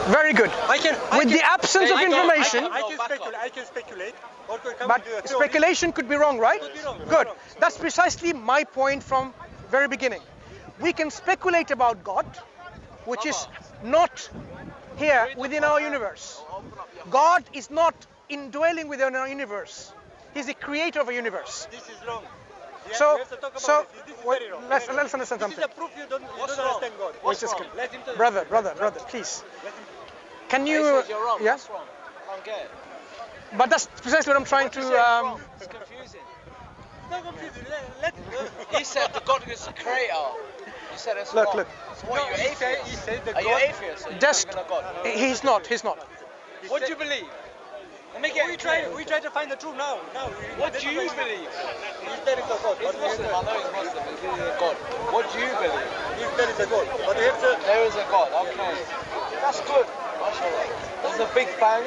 Very good. With the absence of information, I can speculate. Or come but with a theory. speculation could be wrong, right? Could be wrong, Good. wrong. That's precisely my point from very beginning. We can speculate about God, which is not here within our universe. God is not indwelling within our universe. He's the creator of a universe. This is wrong. Yeah, So, we have to talk about so this. This is wait, very wrong. let's Very wrong. understand This is something. a proof you don't understand God. Wait just a second. Let him tell you. Brother, please. Can He you? says you're wrong. Yeah. What's wrong? I don't get it. But that's precisely what I'm trying to. Wrong. It's confusing. It's not confusing. He said the God is the creator. You said it's Look, wrong. look. So what, are you atheist? He said the Are you God. atheist? Or you Just. believe in a God? He's not. He's not. What do you believe? Let me get We try to find the truth now. What do you believe? If there is a God. He's Muslim. I know he's Muslim. He's a God. What do you believe? If there is a God. But we have to. There is a God. Okay. That's good. There's a big bang.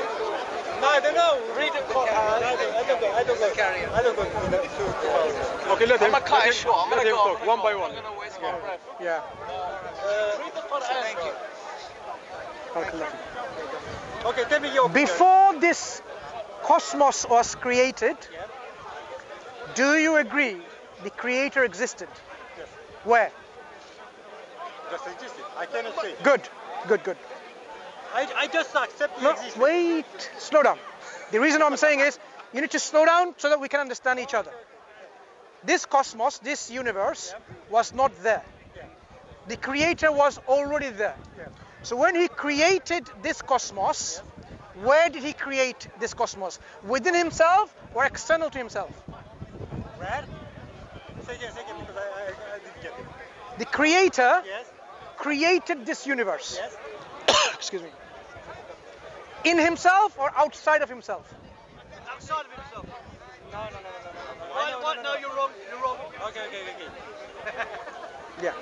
No, I don't know. Read the Quran. I don't go. Okay, let I'm gonna cut it short. I'm gonna go. talk, one by one. I'm gonna waste my breath. Yeah. Read the Quran. Thank you. Okay, let me. Okay, tell me your opinion. Before this cosmos was created, Yeah. do you agree the creator existed? Yes. Where? Just existed. I cannot say. Good. I just accept the No, existence. wait, slow down. The reason I'm saying is you need to slow down so that we can understand each other. This cosmos, this universe was not there. Yeah. The creator was already there. Yeah. So when he created this cosmos, where did he create this cosmos? Within himself or external to himself? Where? Say again, because I didn't get it. The creator Yes. created this universe. Yes. Excuse me. In himself or outside of himself? Outside of himself. No. What? No, you're wrong. You're wrong. Okay. Yeah.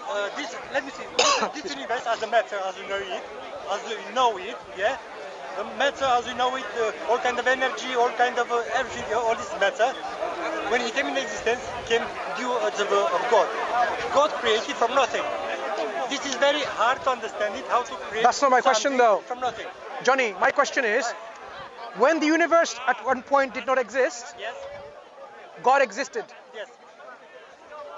Let me see. This universe as a matter, as you know it, yeah. The matter as you know it, all kind of energy, all kind of everything, all this matter. When he came in existence, came due the will of God. God created from nothing. This is very hard to understand it, how to create. That's not my question, though. From nothing. Johnny, my question is, when the universe at one point did not exist, Yes. God existed. Yes.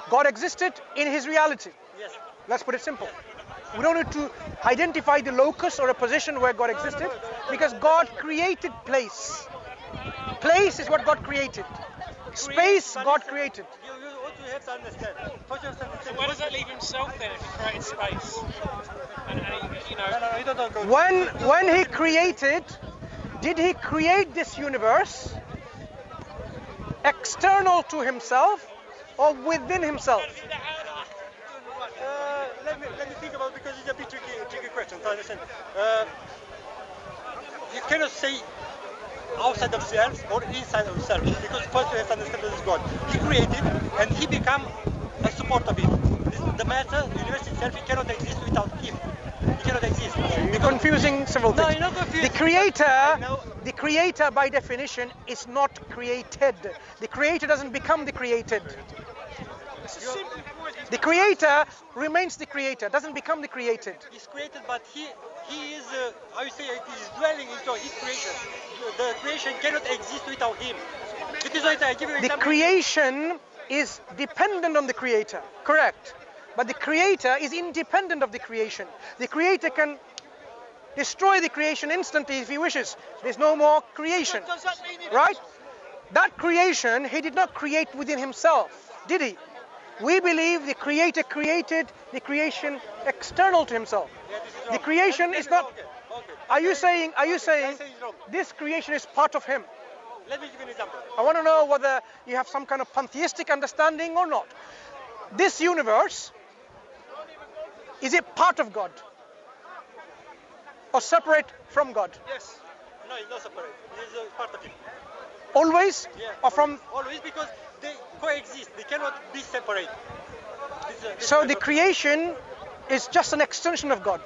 God existed in his reality. Yes. Let's put it simple. We don't need to identify the locus or a position where God existed, because God created place. Place is what God created. Space, God created. What you have to understand. First you have to understand. Where does that leave himself then if he created space? And you know. No, you don't go. When he created, did he create this universe external to himself or within himself? Let me think about it, because it's a bit tricky question to understand. You cannot say outside of self or inside of self, because first you have to understand this is God. He created and he become a support of it. The matter, the universe itself, it cannot exist without him. It cannot exist. You're confusing several No, things. you're not confused. The creator by definition is not created. The creator doesn't become the created. The creator remains the creator, doesn't become the created. He's created, but he is, how you say, it is dwelling into his creation. The creation cannot exist without him. It is like I give you an The example. creation is dependent on the creator, correct? But the creator is independent of the creation. The creator can destroy the creation instantly if he wishes. There's no more creation, Does that mean it? right? That creation he did not create within himself, did he? We believe the creator created the creation external to himself. Yeah, this is The wrong. creation is not. Okay. Are you saying I say it's wrong. this creation is part of him? Let me give you an example. I want to know whether you have some kind of pantheistic understanding or not. This universe, is it part of God? Or separate from God? Yes. No, it's not separate. It's a part of him. Always? Yeah. Or from? Always, because they coexist. They cannot be separate. So the creation is just an extension of God.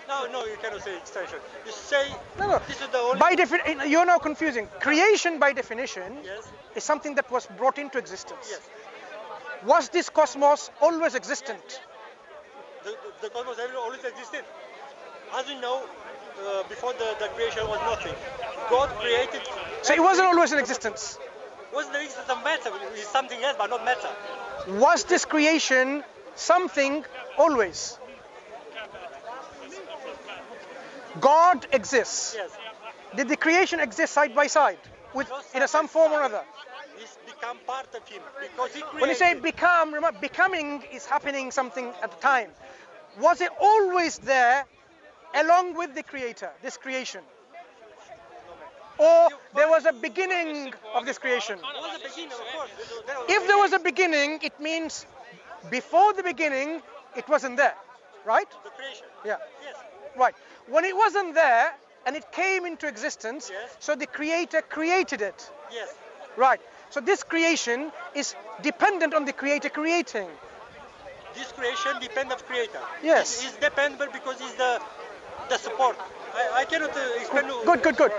No, you cannot say extension. You say No. this is the only. By definition, you're now confusing. Creation by definition Yes. is something that was brought into existence. Yes. Was this cosmos always existent? The cosmos always existed. As you know, before the creation was nothing. God created. So it wasn't always in existence. Wasn't the existence of matter? It's something else, but not matter. Was this creation something always? God exists. Yes. Did the creation exist side by side with in some form or other? It's become part of him because he created. When you say become, remember, becoming is happening something at the time. Was it always there along with the creator, this creation? Or there was a beginning of this creation? There was a beginning, of course. If there was a beginning, it means before the beginning, it wasn't there, right? The creation. Yeah, Yes. right. When it wasn't there and it came into existence, Yes. so the creator created it, Yes. right? So this creation is dependent on the creator creating. This creation depends on creator. Yes. It's dependable because it's the support. I cannot explain. Good.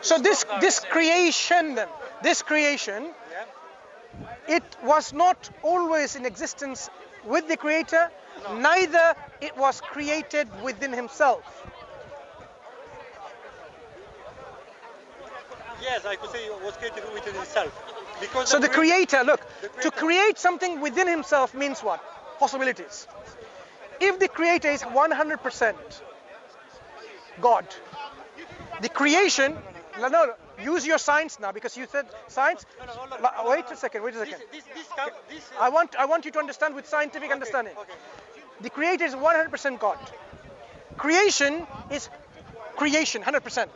So this creation then, this creation, Yeah. it was not always in existence with the creator, neither it was created within himself. Yes, I could say it was created within himself. Because So the creator, look, the to creator- create something within himself means what? Possibilities. If the creator is 100% God, the creation, no, use your science now because you said science. No, hold on. Wait a second. This I want you to understand with scientific understanding. Okay. The creator is 100% God. Creation is creation, 100%.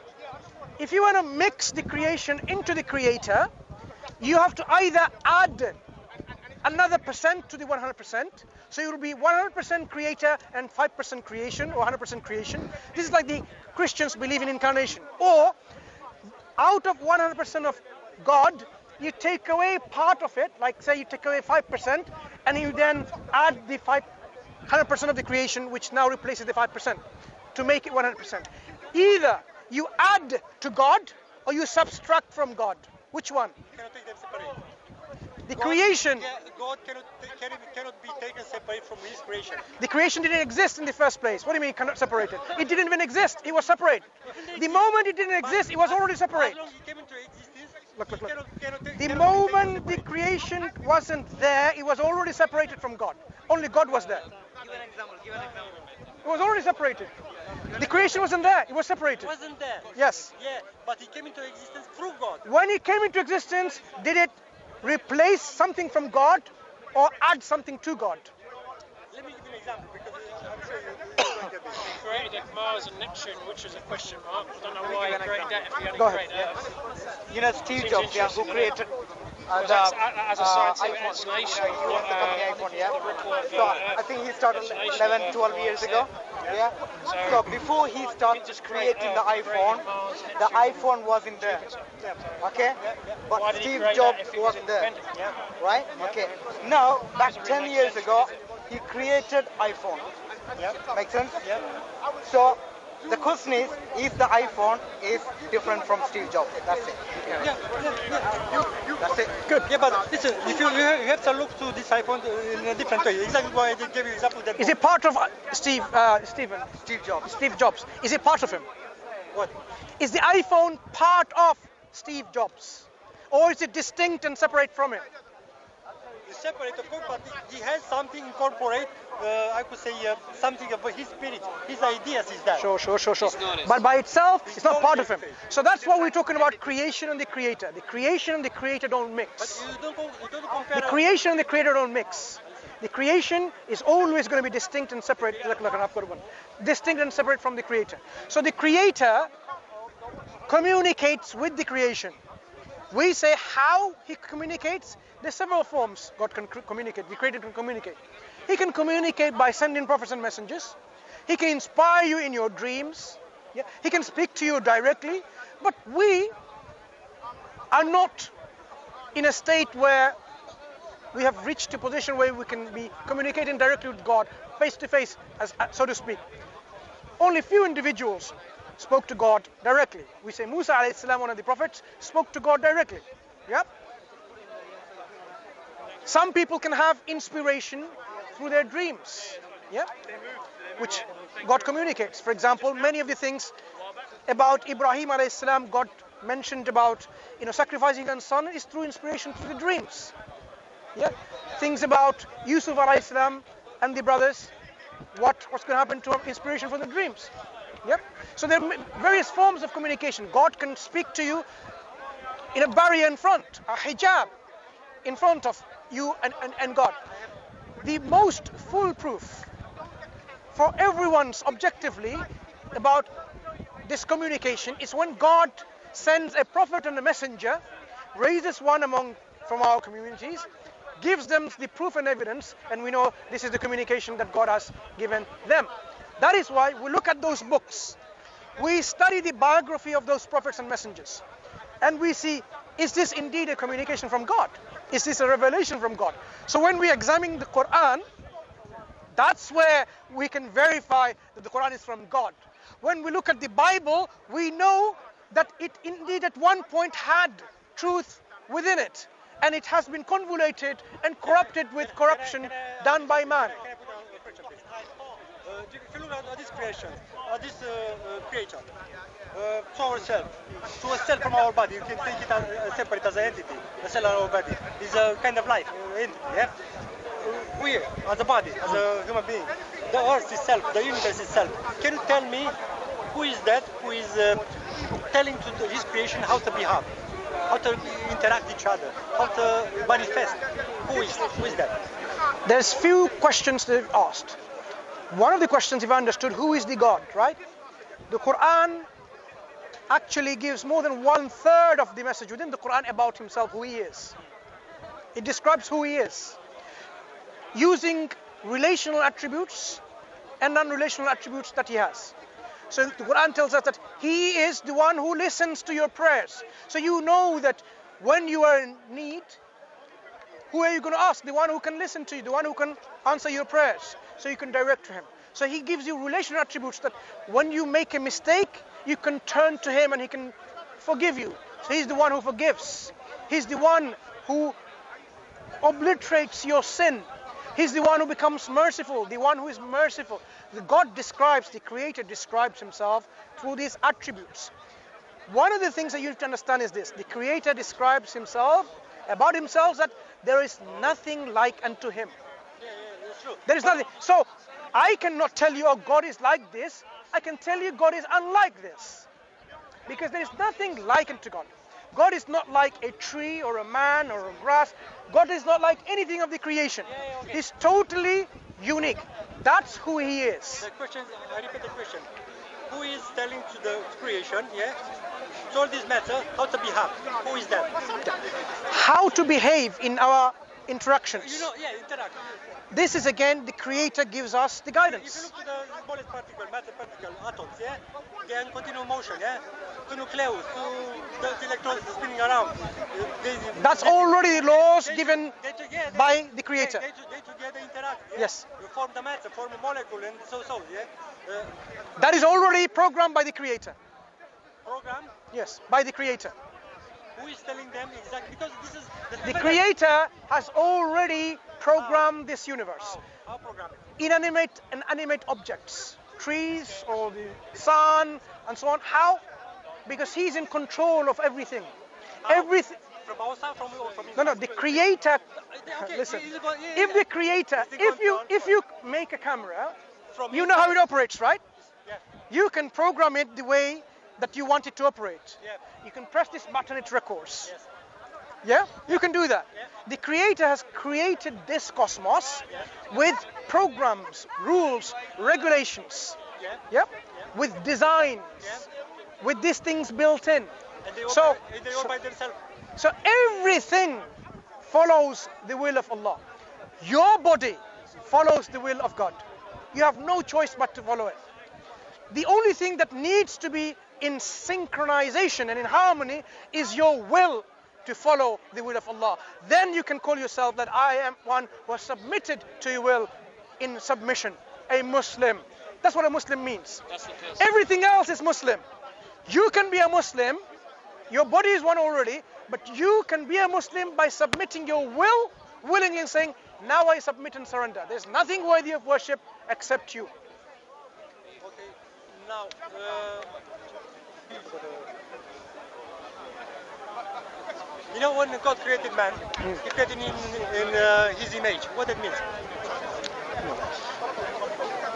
If you want to mix the creation into the creator, you have to either add another percent to the 100%, so it will be 100% creator and 5% creation, or 100% creation. This is like the Christians believe in incarnation. Or out of 100% of God, you take away part of it, like say you take away 5%, and you then add the 100% of the creation, which now replaces the 5%, to make it 100%. Either you add to God, or you subtract from God. Which one? You cannot take them separate. The creation. God cannot be taken separate from his creation. The creation didn't exist in the first place. What do you mean cannot separate it? It didn't even exist. It was separate. The moment it didn't exist, it was already separate. As long as he came into existence, Look. cannot take. The cannot moment the creation wasn't there, it was already separated from God. Only God was there. Give an example. It was already separated. The creation wasn't there. It was separated. wasn't there. Yes. Yeah, but he came into existence through God. When it came into existence, did it replace something from God or add something to God? Let me give you an example because I'm sure you're going to get this. He created Mars and Neptune, which was a question mark. I don't know why he created that if he only Go ahead. created Earth. You know Steve Jobs, yeah, who created As a scientific explanation, he owns the company iPhone, yeah. the report for So I think he started 11, 12 years ago. Yeah. So before he started creating the iPhone wasn't there. Okay. Why But did he Steve create Jobs that if he was was there. independent? Right? Okay. Now, back 10 years ago, he created iPhone. Make sense? So the question is the iPhone is different from Steve Jobs? That's it. That's it. Good. Yeah, but listen, if you have to look to this iPhone in a different way. Exactly why I gave you example that. Is it part of Steve Jobs? Is it part of him? What? Is the iPhone part of Steve Jobs? Or is it distinct and separate from him? It's separate, of course, but he has something incorporate. I could say something about his spirit, his ideas is that. Sure. But by itself, it's not part of him. So that's what we're talking about, creation and the creator. The creation and the creator don't But mix. you don't compare. The creation and the creator don't mix. The creation is always going to be distinct and separate. Look, I've got one. Distinct and separate from the creator. So the creator communicates with the creation. We say how he communicates. There's several forms God can communicate. The creator can communicate. He can communicate by sending prophets and messengers. He can inspire you in your dreams. Yeah? He can speak to you directly. But we are not in a state where we have reached a position where we can be communicating directly with God, face to face, as so to speak. Only few individuals spoke to God directly. We say Musa alayhi salam, one of the prophets, spoke to God directly. Yep. Some people can have inspiration through their dreams. Yep. Which God communicates. For example, many of the things about Ibrahim alayhi salam, God mentioned about sacrificing his son is through inspiration through the dreams. Yeah, things about Yusuf alayhi salam and the brothers, what's going to happen to him, inspiration from the dreams. Yep. So there are various forms of communication. God can speak to you in a barrier in front, a hijab in front of you and God. The most foolproof for everyone's objectively about this communication is when God sends a prophet and a messenger, raises one from our communities, gives them the proof and evidence, and we know this is the communication that God has given them. That is why we look at those books. We study the biography of those prophets and messengers. And we see, is this indeed a communication from God? Is this a revelation from God? So when we examine the Quran, that's where we can verify that the Quran is from God. When we look at the Bible, we know that it indeed at one point had truth within it. And it has been convoluted and corrupted with corruption done by man. Can I put a question, please? If you look at this creation, this creature, to ourselves, to a cell from our body, you can take it as separate as an entity, a cell of our body. It's a kind of life, entity, yeah? We, as a body, as a human being, the earth itself, the universe itself, can you tell me who is that, who is telling to his creation how to behave? How to interact with each other, how to manifest. Who is that? There's few questions they've asked. One of the questions, if I understood, who is the God, right? The Quran actually gives more than 1/3 of the message within the Quran about himself, who he is. It describes who he is, using relational attributes and non-relational attributes that he has. So the Quran tells us that he is the one who listens to your prayers. So you know that when you are in need, who are you going to ask? The one who can listen to you, the one who can answer your prayers. So you can direct to him. So he gives you relational attributes that when you make a mistake, you can turn to him and he can forgive you. So he's the one who forgives. He's the one who obliterates your sin. He's the one who becomes merciful, the one who is merciful. The God describes, the Creator describes himself through these attributes. One of the things that you have to understand is this. The Creator describes himself, about himself, that there is nothing like unto him. That's true. There is nothing. So I cannot tell you, oh, God is like this. I can tell you God is unlike this. Because there is nothing like unto God. God is not like a tree or a man or a grass. God is not like anything of the creation. Okay. He's totally unique. That's who he is. The question, I repeat the question. Who is telling to the creation, yeah, to all this matter, how to behave? Who is that? How to behave in our interactions. Interact. This is again, the Creator gives us the If you guidance. look to the smallest particle, matter particle, atoms, yeah, they are in continuous motion, yeah, to nucleus, to the electrons spinning around. That's already laws given by the Creator. They together interact. Yeah? Yes. You form the matter, form a molecule, and so, yeah. That is already programmed by the Creator. Program. Yes, by the Creator. Who is telling them exactly? Because this is The Creator has already programmed this universe. How program it? Inanimate and animate objects, trees or the sun and so on. How? Because he's in control of everything. Everything. From outside, from No, the Creator. Okay, Listen, yeah, if the Creator, It's the if you make a camera, from you know how it operates, right? Yeah. You can program it the way that you want it to operate. Yeah. You can press this button, it records. Yes. Yeah, you can do that. Yeah. The Creator has created this cosmos with programs, rules, regulations. Yeah. Yeah, with designs, with these things built in. And they So- all by themselves. So everything follows the will of Allah. Your body follows the will of God. You have no choice but to follow it. The only thing that needs to be in synchronization and in harmony is your will to follow the will of Allah. Then you can call yourself that I am one who has submitted to your will in submission, a Muslim. That's what a Muslim means. Everything else is Muslim. You can be a Muslim, your body is one already, but you can be a Muslim by submitting your will willingly and saying, now I submit and surrender. There's nothing worthy of worship except you. Okay. Now, You know, when God created man, He created him in His image. What that means?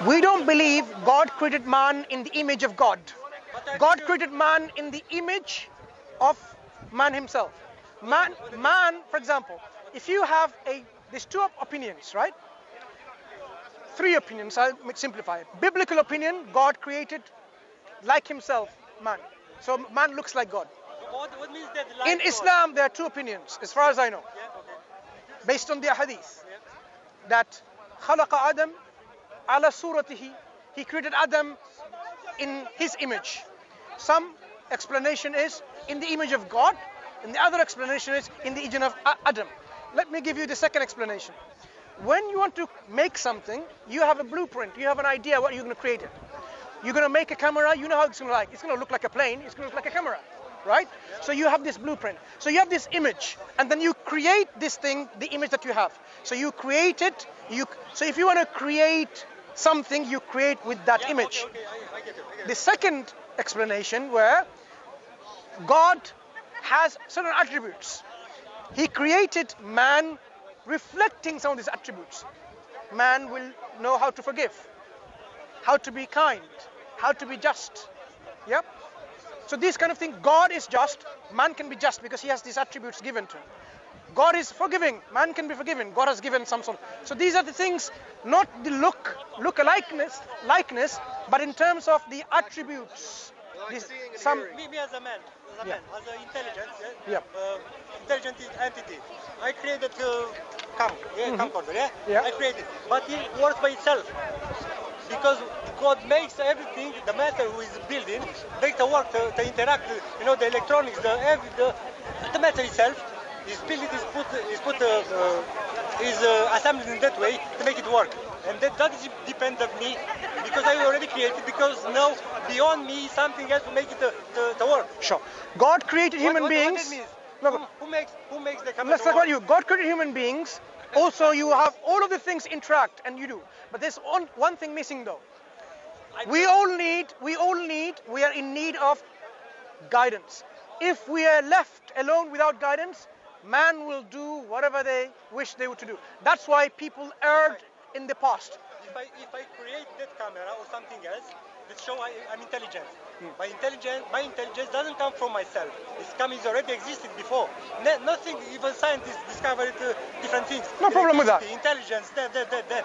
We don't believe God created man in the image of God. God created man in the image of man himself. Man, for example, if you have there's two opinions, right? Three opinions, I'll simplify it. Biblical opinion, God created like himself, man. So man looks like God. What means that? In Islam, there are two opinions, as far as I know, Yeah, okay. based on the hadith, that خلق Adam ala suratihi, he created Adam in his image. Some explanation is in the image of God, and the other explanation is in the image of Adam. Let me give you the second explanation. When you want to make something, you have a blueprint, you have an idea what you're going to create it. You're going to make a camera, you know how it's going to look. It's going to look like a plane, it's going to look like a camera, right? So you have this blueprint. So you have this image, and then you create this thing, the image that you have. So you create it, so if you want to create something, you create with that image. Okay, I get it. The second explanation where God has certain attributes. He created man reflecting some of these attributes. Man will know how to forgive, how to be kind, how to be just. Yep. So these kind of things, God is just, man can be just because he has these attributes given to him. God is forgiving, man can be forgiven, God has given some sort. So these are the things, not the likeness, but in terms of the attributes. Me as a man, as an intelligence, intelligent entity. I created camcorder, I created, but it works by itself because God makes everything. The matter who is building makes the work to interact. You know, the electronics, the matter itself is built, is assembled in that way to make it work. And that doesn't depend on me because I already created. Because now beyond me something else to make it to work. Sure. God created human beings. What that means? No, Who makes the camera? let's talk about you. God created human beings. Also, you have all of the things interact, and you do. But there's one thing missing, though. We are in need of guidance. If we are left alone without guidance, man will do whatever they wish they were to do. That's why people erred in the past. If I create that camera or something else, that show I'm intelligent. My intelligence doesn't come from myself. It's already existed before. Nothing, even scientists discovered different things. No problem with that. Intelligence, that.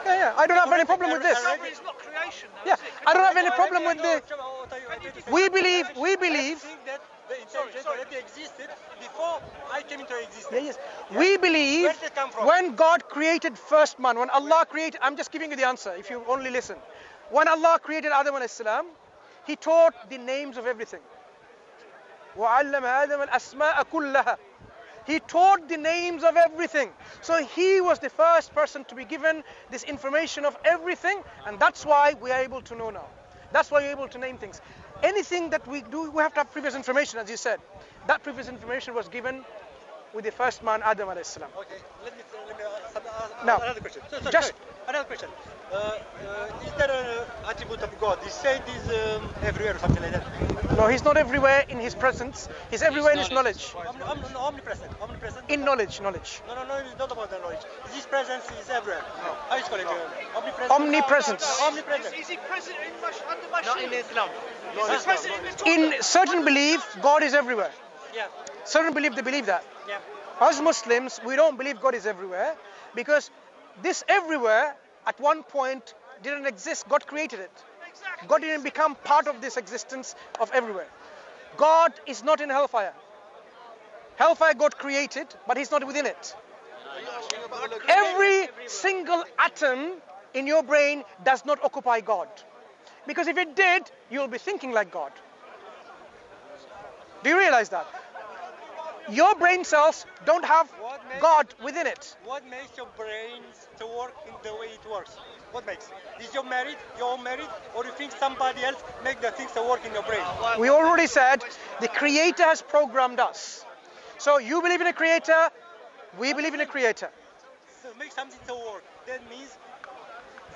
Yeah, I don't have any problem with this. It's not creation, though, Yeah, is it? I don't have any problem with the. We believe. I think that the intelligence already existed before I came into existence. Yes. We believe Where did it come from? when God created first man, when Allah created, I'm just giving you the answer if you only listen. When Allah created Adam alayhi salam, He taught the names of everything. وَعَلَّمَ آدَمَ الْأَسْمَاءَ كُلَّهَا. He taught the names of everything. So he was the first person to be given this information of everything, and that's why we are able to know now. That's why we're able to name things. Anything that we do, we have to have previous information, as you said. That previous information was given with the first man, Adam alayhi salam. Okay, let me ask Now, another question. just- another question. Is there an attribute of God? He said he's everywhere or something like that. No, he's not everywhere in his presence. He's everywhere in his knowledge. Omnipresent. In knowledge. No, it's not about the knowledge. His presence is everywhere. How is it called? Omnipresent. Omnipresence. Omnipresent. Is he present under my Not in Islam. Is he present in the toilet? In certain belief, God is everywhere. Yeah. Certain belief, they believe that. Yeah. As Muslims, we don't believe God is everywhere because this everywhere at one point didn't exist. God created it. Exactly. God didn't become part of this existence of everywhere. God is not in hellfire. Hellfire God created, but he's not within it. Every single atom in your brain does not occupy God. Because if it did, you'll be thinking like God. Do you realize that? Your brain cells don't have God within it. What makes your brains to work in the way it works? What makes? Is you're married, or you think somebody else make the things to work in your brain? We already said the Creator has programmed us. So you believe in a Creator, we believe in a Creator. So make something to work. That means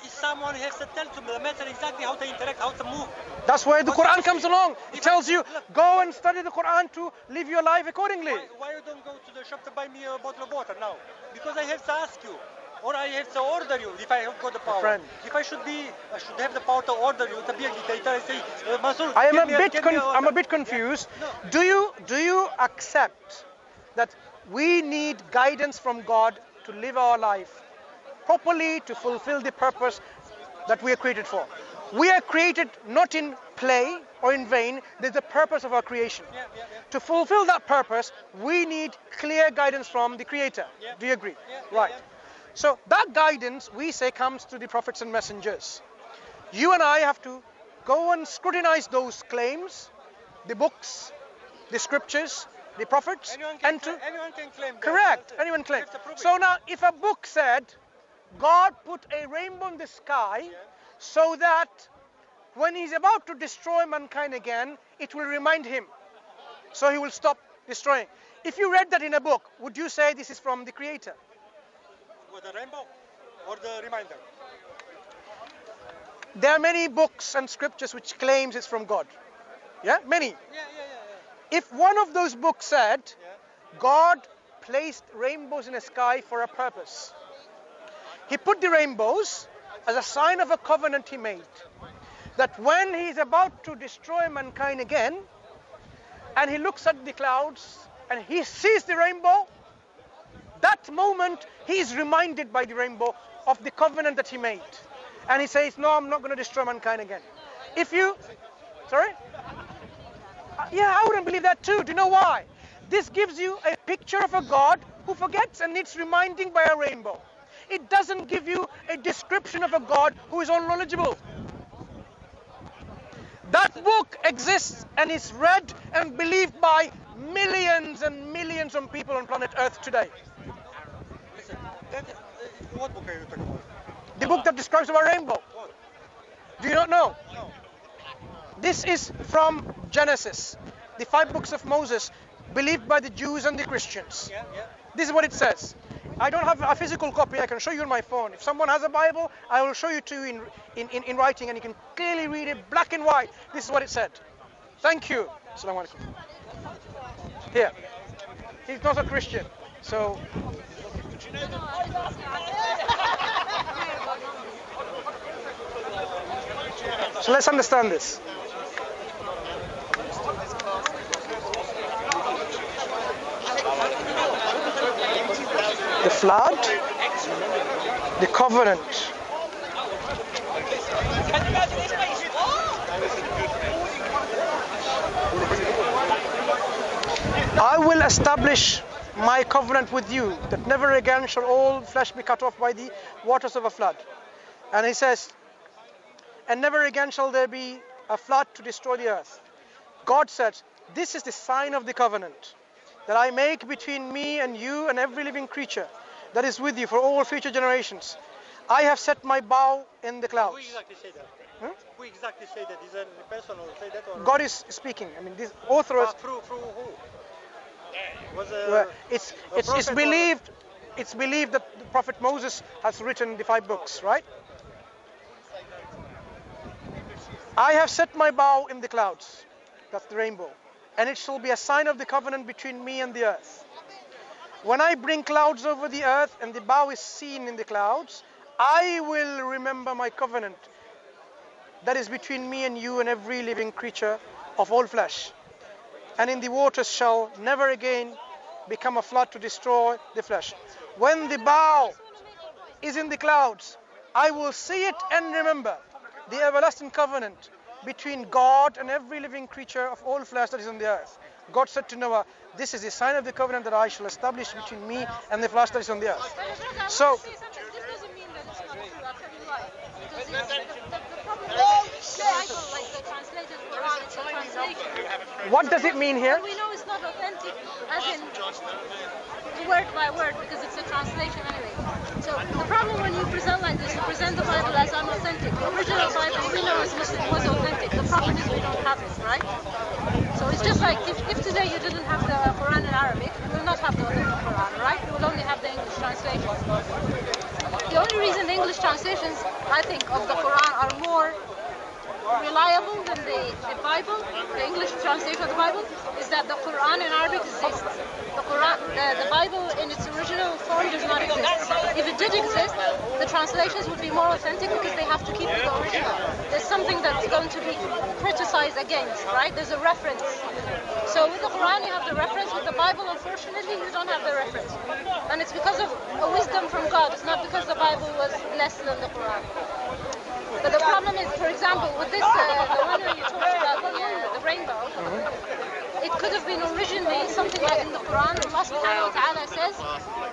someone has to tell to the matter exactly how to interact, how to move. That's where the Quran comes along. It tells you, go and study the Quran to live your life accordingly. Why you don't go to the shop to buy me a bottle of water now? Because I have to ask you. Or I have to order you if I have got the power. Friend. If I should have the power to order you to be a dictator. I say, Mansur, I'm a bit confused. Yeah. No. Do you accept that we need guidance from God to live our life properly, to fulfill the purpose that we are created for? We are created not in play or in vain. There's the purpose of our creation. Yeah. To fulfill that purpose, we need clear guidance from the Creator. Yeah. Do you agree? Yeah. Right. So that guidance, we say, comes to the prophets and messengers. You and I have to go and scrutinize those claims, the books, the scriptures, the prophets, Anyone can claim that. correct, anyone claim. So now, if a book said, God put a rainbow in the sky so that when he's about to destroy mankind again, it will remind him. So he will stop destroying. If you read that in a book, would you say this is from the Creator? With the rainbow or the reminder? There are many books and scriptures which claims it's from God. Yeah, many. Yeah. If one of those books said, God placed rainbows in the sky for a purpose. He put the rainbows as a sign of a covenant he made. That when he's about to destroy mankind again, and he looks at the clouds and he sees the rainbow, that moment he is reminded by the rainbow of the covenant that he made. And he says, no, I'm not going to destroy mankind again. Sorry? Yeah, I wouldn't believe that too. Do you know why? This gives you a picture of a God who forgets and needs reminding by a rainbow. It doesn't give you a description of a God who is all knowledgeable. That book exists and is read and believed by millions and millions of people on planet Earth today. Listen, what book are you talking about? The book that describes our rainbow. What? Do you not know? No. This is from Genesis, the 5 books of Moses, believed by the Jews and the Christians. Yeah. This is what it says. I don't have a physical copy. I can show you on my phone. If someone has a Bible, I will show you to you in writing, and you can clearly read it, black and white. This is what it said. Thank you. Assalamu alaikum. Here. He's not a Christian, so. So let's understand this. The flood, the covenant. I will establish my covenant with you, that never again shall all flesh be cut off by the waters of a flood. And he says, and never again shall there be a flood to destroy the earth. God said, this is the sign of the covenant that I make between me and you and every living creature that is with you for all future generations. I have set my bow in the clouds. Who exactly said that? Hmm? Who exactly said that? Is that a person who said that? Or God is speaking. I mean, this author is. through who? Was It's believed. It's believed that the Prophet Moses has written the 5 books, right? I have set my bow in the clouds. That's the rainbow. And it shall be a sign of the covenant between me and the earth. When I bring clouds over the earth and the bow is seen in the clouds, I will remember my covenant that is between me and you and every living creature of all flesh. And in the waters shall never again become a flood to destroy the flesh. When the bow is in the clouds, I will see it and remember the everlasting covenant between God and every living creature of all flesh that is on the earth. God said to Noah, this is the sign of the covenant that I shall establish between me and the flesh that is on the earth. So, this doesn't mean that it's not true. I'll tell you why. Because the problem is the Bible, like the translated Quran, it's a translation. what does it mean here? And we know it's not authentic, as in word by word, because it's a translation anyway. So the problem when you present like this, you present the Bible as unauthentic. The original Bible we know as Muslim was authentic. The problem is we don't have it, right? So it's just like if today you didn't have the Quran in Arabic, you will not have the authentic Quran, right? You will only have the English translation. The only reason the English translations, I think, of the Quran are more reliable than the Bible, the English translation of the Bible, is that the Quran in Arabic exists. The Bible in its original form does not exist. If it did exist, the translations would be more authentic because they have to keep the original. There's something that's going to be criticized against, right? There's a reference. So with the Quran you have the reference, with the Bible unfortunately you don't have the reference. And it's because of a wisdom from God, it's not because the Bible was less than the Quran. But the problem is, for example, with this, the one where you talked about the rainbow, it could have been originally something like in the Quran. Allah subhanahu wa ta'ala says,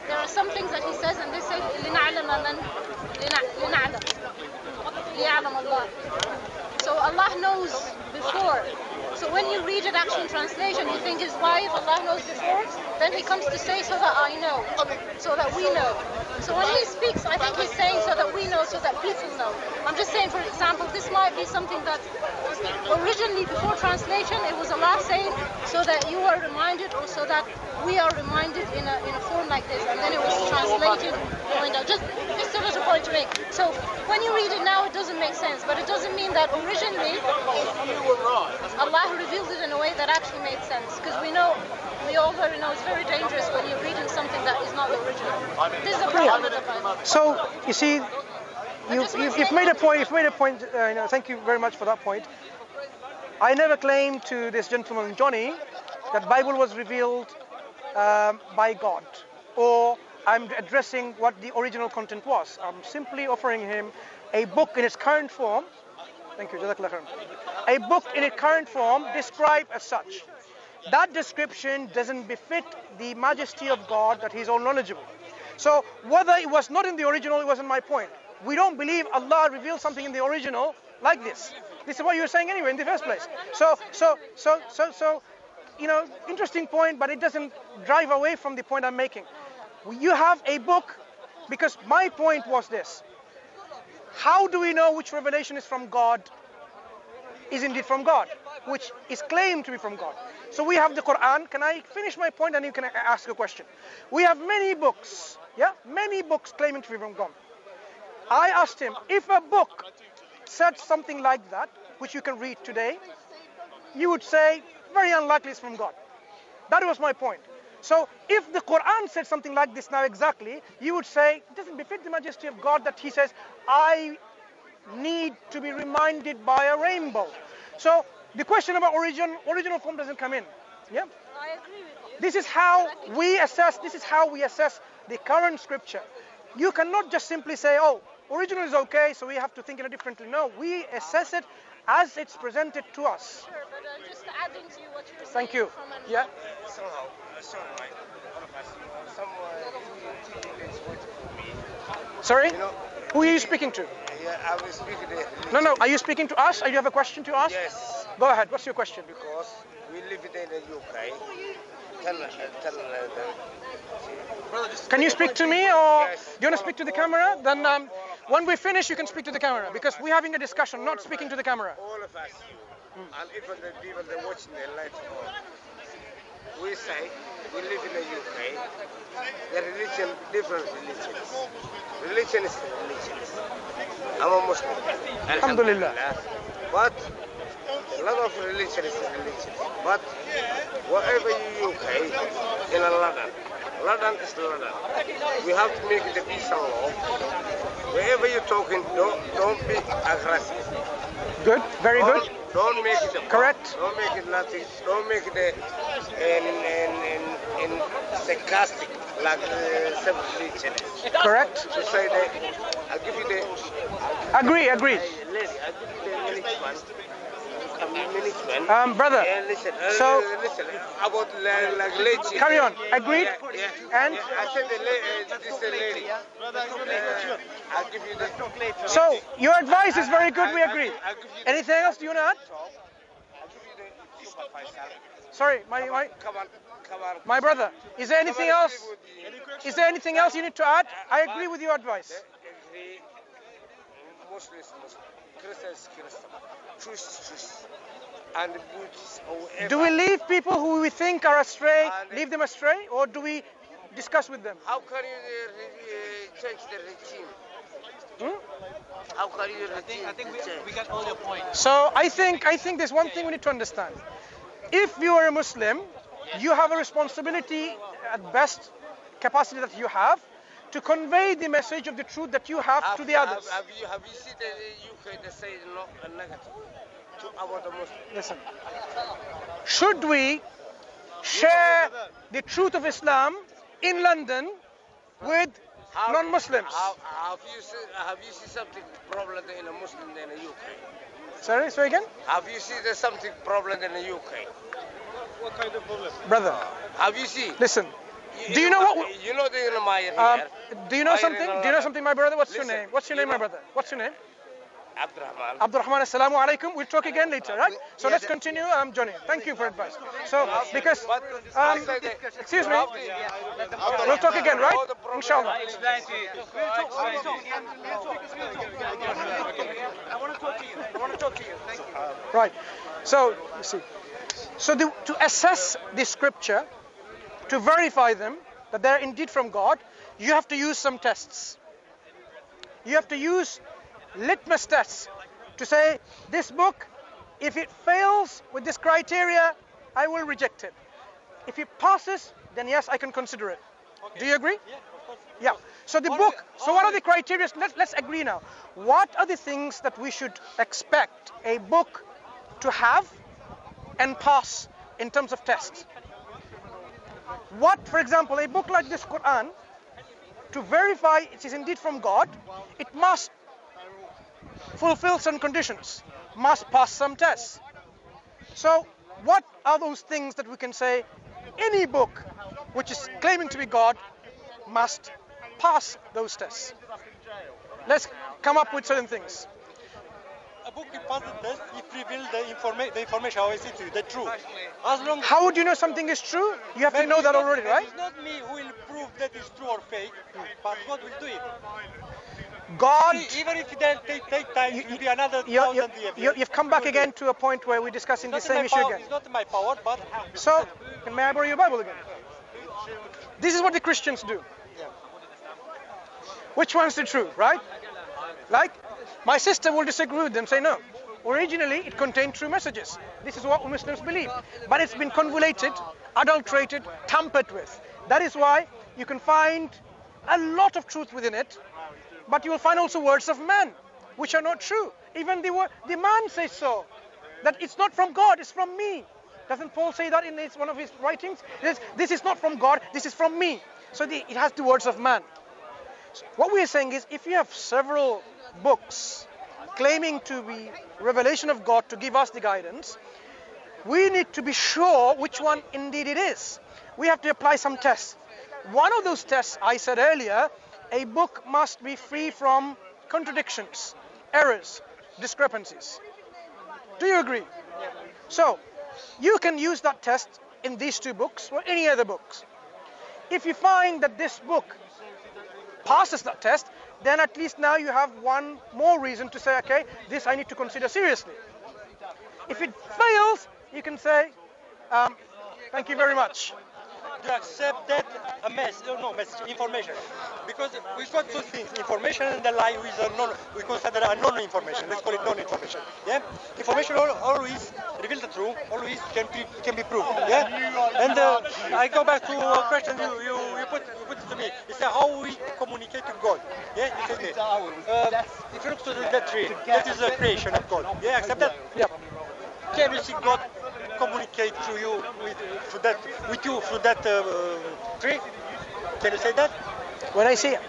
there are some things that He says, and they say, لِنَعْلَمَ مَنْ لِنَعْلَمَ لِيَعْلَمَ اللَّهُ. So Allah knows before. So when you read it actually in translation, you think is why if Allah knows before, then He comes to say so that I know, so that we know. So when He speaks, I think He's saying so that we know, so that people know. I'm just saying, for example, this might be something that originally before translation, it was Allah saying so that you are reminded, or so that we are reminded in a form like this, and then it was translated going down. Just a little point to make. So when you read it now, it doesn't make sense, but it doesn't mean that originally Allah revealed it in a way that actually made sense. Because we all know it's very dangerous when you're reading something that is not the original. This is a problem with the Bible. So you see, you've made a point. You've made a point. Thank you very much for that point. I never claimed to this gentleman Johnny that Bible was revealed by God, or I'm addressing what the original content was. I'm simply offering him a book in its current form. Thank you, Jazakallah khairan. A book in its current form described as such. That description doesn't befit the majesty of God, that He is all knowledgeable. So whether it was not in the original, it wasn't my point. We don't believe Allah revealed something in the original like this. This is what you were saying anyway in the first place. So, interesting point, but it doesn't drive away from the point I'm making. You have a book, because my point was this. How do we know which revelation is from God, is indeed from God, which is claimed to be from God? So we have the Quran. Can I finish my point and you can ask a question? We have many books, many books claiming to be from God. I asked him, if a book said something like that, which you can read today, you would say, very unlikely it's from God. That was my point. So if the Quran said something like this now exactly, you would say, it doesn't befit the majesty of God that He says, I need to be reminded by a rainbow. So the question about original form doesn't come in. Yeah? I agree with you. This is how we assess the current scripture. You cannot just simply say, oh, original is okay, so we have to think in it differently. No, we assess it as it's presented to us. Sure, but just adding to what you were saying. Thank you. Somehow, teenagers voted for me. Sorry? Who are you speaking to? Yeah, I was speaking there. No, are you speaking to us? Do you have a question to us? Yes. Go ahead, what's your question? Because we live in the UK. Tell them. Can you speak to me, or do you want to speak to the camera? Then when we finish, you can speak to the camera, because we're having a discussion, not speaking to the camera. All of us, and even the people that watching their life, we say we live in the UK. The religion, different religions. Religion is religion. I'm a Muslim. Alhamdulillah. But a lot of religion is religion. But whatever you UK in London, London is London. We have to make the peace and law. Wherever you're talking, don't be aggressive. Good, very good. Don't make it correct. Don't make it nothing. Don't make it in sarcastic like some religionists. Correct. To say that I'll give you the. Agree. I'll give you the management. Brother. Listen. So listen about like legend. Carry on. Agreed. Yeah. And I said this lady. I'll give you the. So your advice is very good. We agree. Anything else do you want to add? I'll give you the supervisor. Sorry, Come on. my brother. Is there anything else? Is there anything else you need to add? I agree with your advice. Muslims, Christians, Jews, and Buddhists. Do we leave people who we think are astray, leave them astray, or do we discuss with them? How can you change the regime? How can you I think we got all your points. So I think there's one thing we need to understand. If you are a Muslim, you have a responsibility at best capacity that you have to convey the message of the truth that you have to the others. Have you seen the UK that say no and negative about the Muslim? Listen, should we share the truth of Islam in London with non-Muslims? Have you seen something problem in a Muslim in the UK? Sorry, say again? Have you seen there's something problem in the UK? What kind of problem? Brother, Have you seen? listen. Do you know what? You know the Mayer Um, here? do you know something? Do you know something, my brother? What's your Listen, name? What's your name, you my know- brother? What's your name? Abdurrahman. Abdurrahman, assalamu alaikum. We'll talk again later, right? So let's continue. Johnny, thank you for advice. So, because, excuse me, we'll talk again, right? Inshallah. Right. So, you see. So to assess the scripture, to verify them, that they're indeed from God, you have to use some tests. You have to use litmus tests to say, this book, if it fails with this criteria, I will reject it. If it passes, then yes, I can consider it. Do you agree? Yeah, of course. Yeah. So the book, so what are the criteria? Let's agree now. What are the things that we should expect a book to have and pass in terms of tests? What, for example, a book like this Quran, to verify it is indeed from God, it must fulfill some conditions, must pass some tests. So what are those things that we can say any book which is claiming to be God must pass those tests? Let's come up with certain things. A book will pass the test if reveal the information, how I say to you, the truth. As long How would you know something is true? You have to know that already, right? It's not me who will prove that it's true or fake, but God will do it. God, Even if they take time, it will be another thousand years. you've come back again to a point where we're discussing the It's not same in my issue power- again. It's not in my power, but So, may I borrow your Bible again? This is what the Christians do. Which one's the truth, right? Like, my sister will disagree with them, say no. Originally, it contained true messages. This is what Muslims believe. But it's been convoluted, adulterated, tampered with. That is why you can find a lot of truth within it, but you will find also words of man, which are not true. Even the man says so, that it's not from God, it's from me. Doesn't Paul say that in one of his writings? He says, this is not from God, this is from me. So it has the words of man. So what we are saying is, if you have several books claiming to be revelation of God to give us the guidance, we need to be sure which one indeed it is. We have to apply some tests. One of those tests, I said earlier, a book must be free from contradictions, errors, discrepancies. Do you agree? So, you can use that test in these two books or any other books. If you find that this book passes that test, then at least now you have one more reason to say, okay, this I need to consider seriously. If it fails, you can say, thank you very much. to accept that a information. Because we've got two things, information and the lie is we consider a non-information. Let's call it non-information. Yeah? Information always reveals the truth, always can be proved. Yeah? And I go back to a question you put to me. You say how we communicate to God. Yeah? You said if you look to the tree, that is a creation of God. Yeah, accept that? Yeah. Can you see God communicate to you through that tree? Can you say that?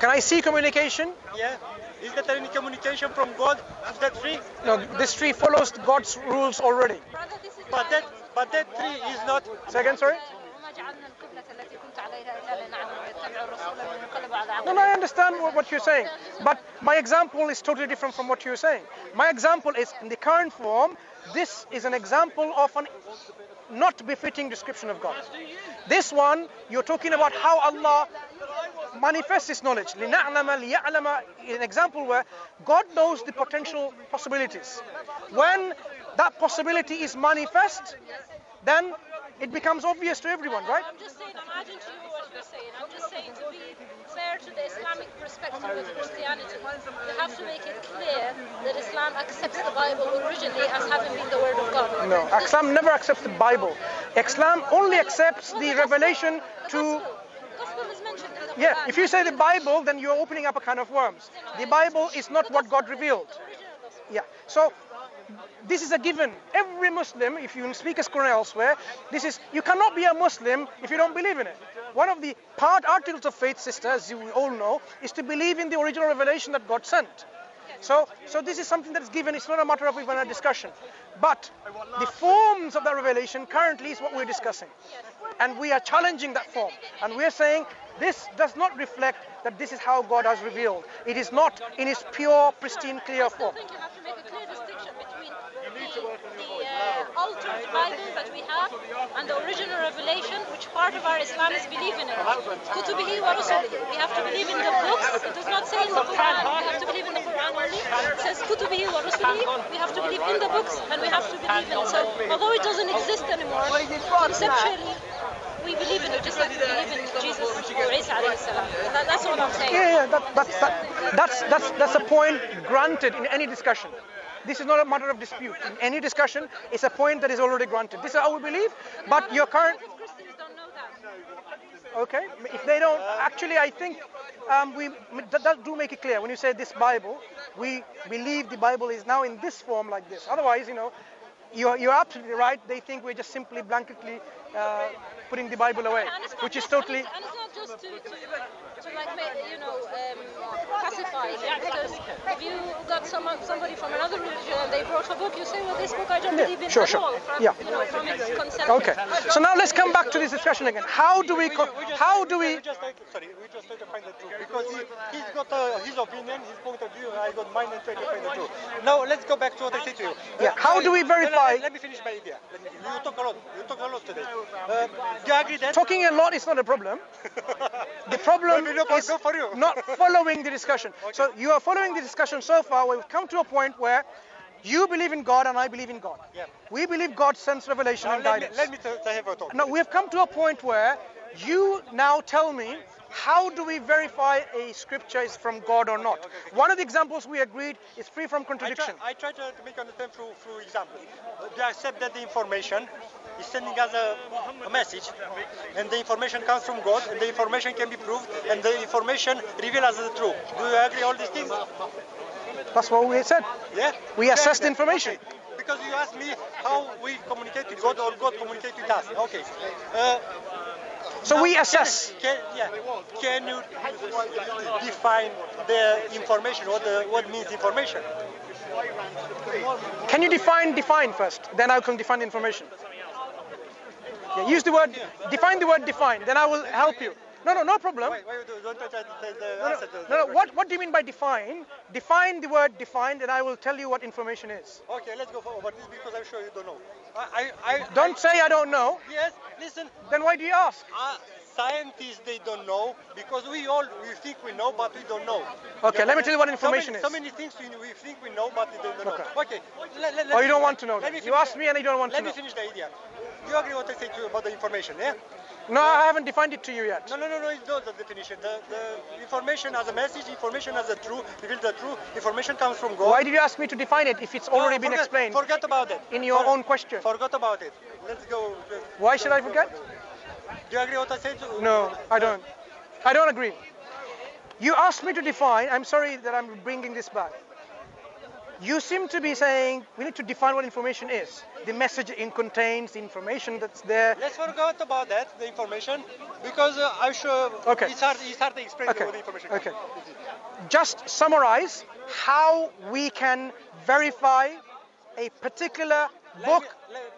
Can I see communication? Yeah. Is there any communication from God to that tree? No, this tree follows God's rules already. Brother, this is But that tree is not. Say again, sorry? وما جعلنا القبلة التي كنت عليها إلا لنعلم يتبع الرسول لننقلب على No, I understand what you're saying. But my example is totally different from what you're saying. My example is, in the current form, this is an example of an not befitting description of God. This one, you're talking about how Allah manifests His knowledge. لِنَعْلَمَ لِيَعْلَمَ, an example where God knows the potential possibilities. When that possibility is manifest, then it becomes obvious to everyone, right? I'm just saying, imagine to you you're saying. I'm just saying to be fair to the Islamic perspective with Christianity, you have to make it clear that Islam accepts the Bible originally as having been the word of God. No, Islam never accepts the Bible. Islam only accepts the revelation to... Gospel is mentioned in the Yeah, Quran. if you say the Bible, then you're opening up a can of worms. The Bible is not what God revealed. The original gospel. Yeah, so this is a given. Every Muslim, if you speak as Quran elsewhere, you cannot be a Muslim if you don't believe in it. One of the articles of faith, sister, as you all know, is to believe in the original revelation that God sent. So this is something that's given. It's not a matter of even a discussion. But the forms of that revelation currently is what we're discussing. And we are challenging that form. And we're saying this does not reflect that this is how God has revealed. It is not in its pure, pristine, clear form. I think you have to make a clear distinction between the altered Bible that we have and the original revelation, which part of our Islam is believing in. Kutubihi wa rusulihi. We have to believe in the books. It does not say in the Quran. We have to believe in the Quran only. It says Kutubihi wa rusulihi. We have to believe in the books and we have to believe in it. So although it doesn't exist anymore, conceptually we believe in it, just like we believe in Jesus or Isa alayhi salam. That's all I'm saying. Yeah, that's a point granted in any discussion. This is not a matter of dispute. In any discussion, it's a point that is already granted. This is how we believe, but your current... If Christians don't know that. Okay, if they don't, actually I think that do make it clear. When you say this Bible, we believe the Bible is now in this form like this. Otherwise, you're absolutely right. They think we're just simply blanketly putting the Bible away, which is totally... And it's not just to like, pacify it. Because if you got somebody from another religion and they brought a book, you say, well, this book I don't believe in at all. From its concept. Okay. So now let's come back to this discussion again. How do we... We just try to find the truth, because he's got his opinion, his point of view, I got mine, and try to find the truth. Now let's go back to what I said to you. Yeah. How do we verify... Let me finish my idea. You talk a lot. You talk a lot today. Do you agree that... Talking a lot is not a problem. The problem is not following the discussion. Okay. So you are following the discussion so far. We've come to a point where you believe in God and I believe in God. Yeah. We believe God sends revelation Now and guidance. let me have a talk. Now we have come to a point where you now tell me, how do we verify a scripture is from God or not? Okay. One of the examples we agreed is free from contradiction. I try to make understand through examples. They accept that the information is sending us a message, and the information comes from God, and the information can be proved, and the information reveals us the truth. Do you agree all these things? That's what we said. Yeah? We assess the information. Okay. Because you asked me how we communicate with God or God communicate with us. Okay. So now, we assess. Can you define the information? What means information? Can you define first? Then I can define the information. Yeah, use the word, define the word define, then I will help you. No problem. Why you don't try to tell the answer to the No, question? what do you mean by define? Define the word define, and I will tell you what information is. Okay, let's go forward this, because I'm sure you don't know. Don't say I don't know. Yes, listen. Then why do you ask? Scientists, they don't know, because we think we know, but we don't know. Okay, let me tell you what information is. So many things we think we know, but we don't know. Okay. Okay. Oh, you don't want to know. You asked me and you don't want to know. Let me finish the idea. You agree what I said to you about the information, yeah? No, I haven't defined it to you yet. No, it's not the definition. The information as a message, information as a truth, reveal the truth, information comes from God. Why did you ask me to define it if it's already been explained Forget about it. in your own question? Forget about it. Let's go. Why should I forget? Do you agree what I said? No, I don't. I don't agree. You asked me to define. I'm sorry that I'm bringing this back. You seem to be saying we need to define what information is. The message it contains, the information that's there. Let's forget about that, the information, because I'm sure it's hard to explain what the information is. Okay. Just summarize how we can verify a particular book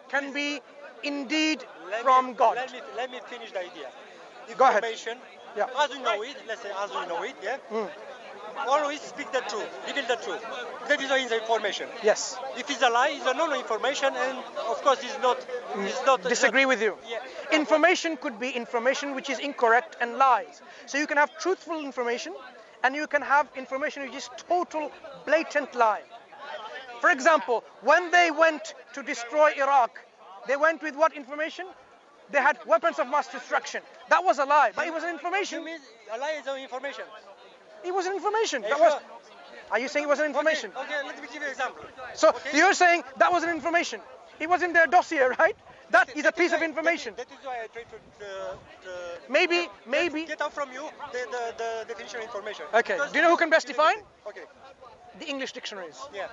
can be indeed from God. Let me finish the idea. Go ahead. Information, Yeah. as we know it, let's say as we know it, yeah? Always speak the truth, reveal the truth. That is the information. Yes. If it's a lie, it's a non-information, and of course it's not. Disagree with you. Yeah. Information could be information which is incorrect and lies. So you can have truthful information, and you can have information which is total, blatant lie. For example, when they went to destroy Iraq, they went with what information? they had weapons of mass destruction. That was a lie, but it was an You information. mean a lie is an information? It was an information. Hey, That was. sure. Are you saying it was an information? Okay, let me give you an example. So Okay. you're saying that was an information. It was in their dossier, right? That is a piece of why- information. That is why I try to Maybe. get out from you the definition of information. Okay. Because Do you know who can best define? Okay. The English dictionaries. Yeah.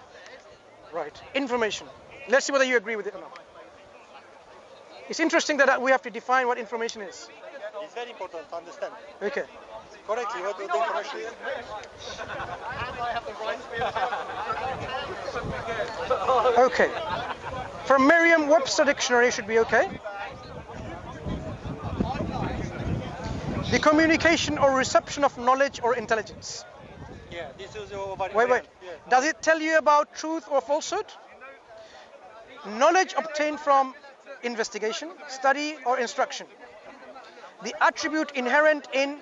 Right. Information. Let's see whether you agree with it or not. It's interesting that we have to define what information is. It's very important to understand Okay. correctly what the information is. Okay. From Merriam-Webster dictionary should be okay. The communication or reception of knowledge or intelligence. Yeah, this is over. Wait. Yeah. Does it tell you about truth or falsehood? Knowledge obtained from investigation, study, or instruction. The attribute inherent in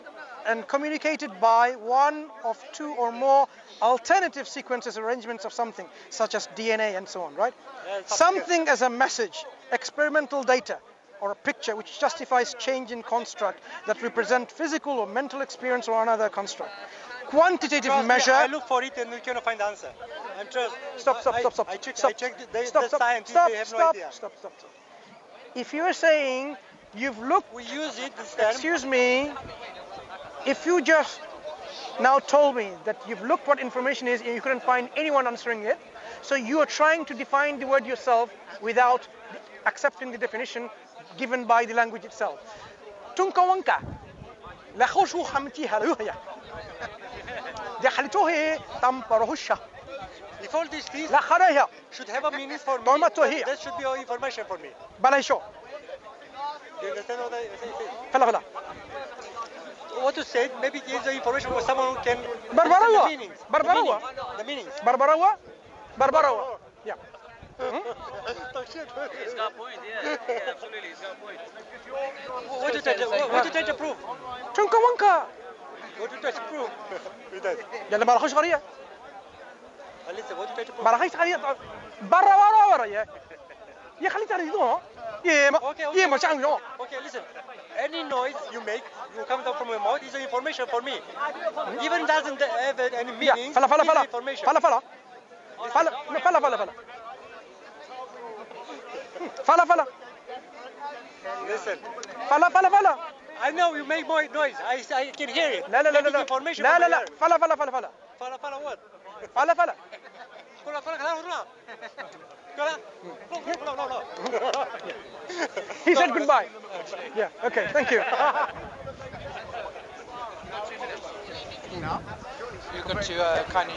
and communicated by one of two or more alternative sequences arrangements of something, such as DNA and so on, right? Yeah, Something as a message, experimental data, or a picture which justifies change in construct that represent physical or mental experience or another construct. Quantitative Trust me, measure. I look for it and we cannot find the answer. I'm trust. Stop. I checked the scientists, they have no idea. Stop. If you are saying you've looked, We use it, this term. excuse me, if you just now told me that you've looked what information is and you couldn't find anyone answering it, so you are trying to define the word yourself without accepting the definition given by the language itself. Tunkawanka. La khoshu khamti haluya. دخلته تمطره الشهر If all these things لا خريها should have a meaning for me, طعمته هي. that should be all information for me. بلا شو Do you understand what I say? فلا What you said, maybe it is the information for someone who can Barbarawa. understand the meanings. Barbarawa. The meanings. بربروة yeah. He's got a point, yeah, absolutely, he's got a point. What you try to prove? تنكوانكا What you try to prove? With that. يلا ما راحوش غرية Listen, what you try to prove? ما راحش غرية برا يا خلي تعرفوها يا ما شعنوا Okay, listen. Any noise you make, you come down from your mouth, is information for me. Even doesn't have any يا meaning. فلا it's information. فلا Listen. فلا I know you make more noise. I can hear it. لا That is information لا from لا my لا ear. فلا Fala what? فلا No. He said goodbye. Yeah, okay, thank you. You've got to kindly